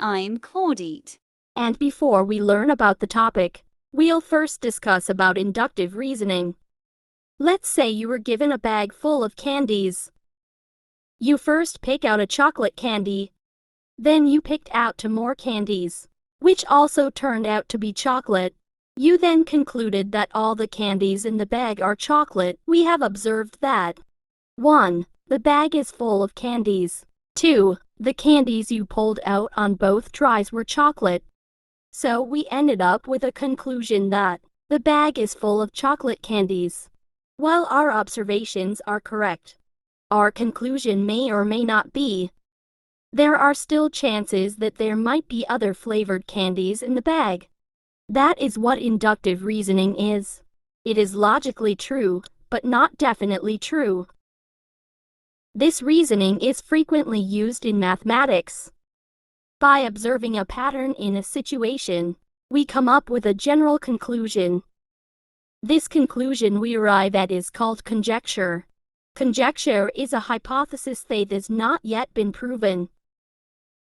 I'm Claudette. And before we learn about the topic, we'll first discuss about inductive reasoning. Let's say you were given a bag full of candies. You first pick out a chocolate candy. Then you picked out two more candies, which also turned out to be chocolate. You then concluded that all the candies in the bag are chocolate. We have observed that 1. The bag is full of candies. 2. The candies you pulled out on both tries were chocolate. So we ended up with a conclusion that the bag is full of chocolate candies. While our observations are correct, our conclusion may or may not be. There are still chances that there might be other flavored candies in the bag. That is what inductive reasoning is. It is logically true, but not definitely true. This reasoning is frequently used in mathematics. By observing a pattern in a situation, we come up with a general conclusion. This conclusion we arrive at is called conjecture. Conjecture is a hypothesis that has not yet been proven.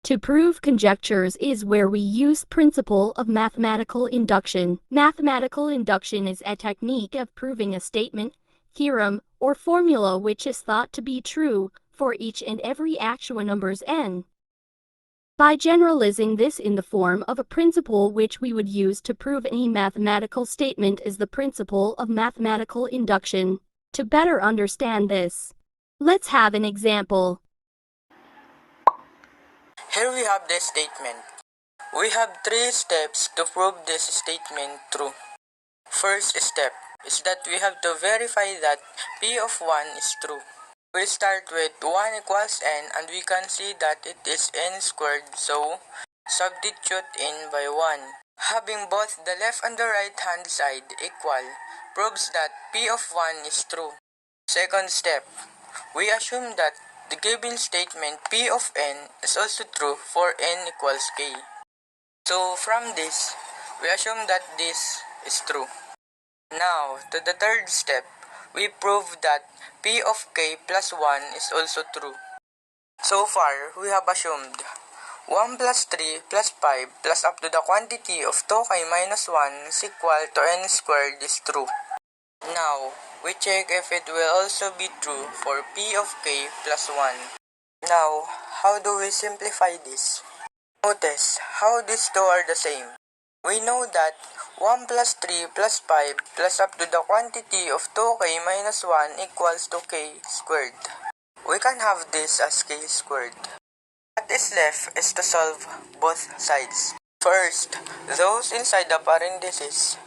To prove conjectures is where we use principle of mathematical induction. Mathematical induction is a technique of proving a statement, theorem, or formula which is thought to be true for each and every actual numbers n. By generalizing this in the form of a principle which we would use to prove any mathematical statement is the principle of mathematical induction. To better understand this, let's have an example. Here we have this statement. We have 3 steps to prove this statement true. First step is that we have to verify that P of 1 is true. We start with 1 equals n and we can see that it is n squared, so substitute n by 1. Having both the left and the right hand side equal proves that P of 1 is true. Second step, we assume that the given statement P of n is also true for n equals k. So from this, we assume that this is true. Now, to the third step, we prove that P of k plus 1 is also true. So far, we have assumed 1 plus 3 plus 5 plus up to the quantity of 2k minus 1 is equal to n squared is true. Now, we check if it will also be true for P of k plus 1. Now, how do we simplify this? Notice how these two are the same. We know that 1 plus 3 plus 5 plus up to the quantity of 2k minus 1 equals to k squared. We can have this as k squared. What is left is to solve both sides. First, those inside the parentheses,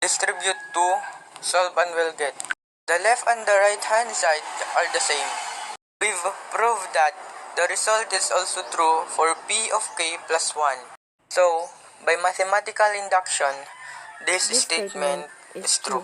distribute 2, solve and we'll get. The left and the right hand side are the same. We've proved that the result is also true for P of k plus 1. So, by mathematical induction, this statement is true.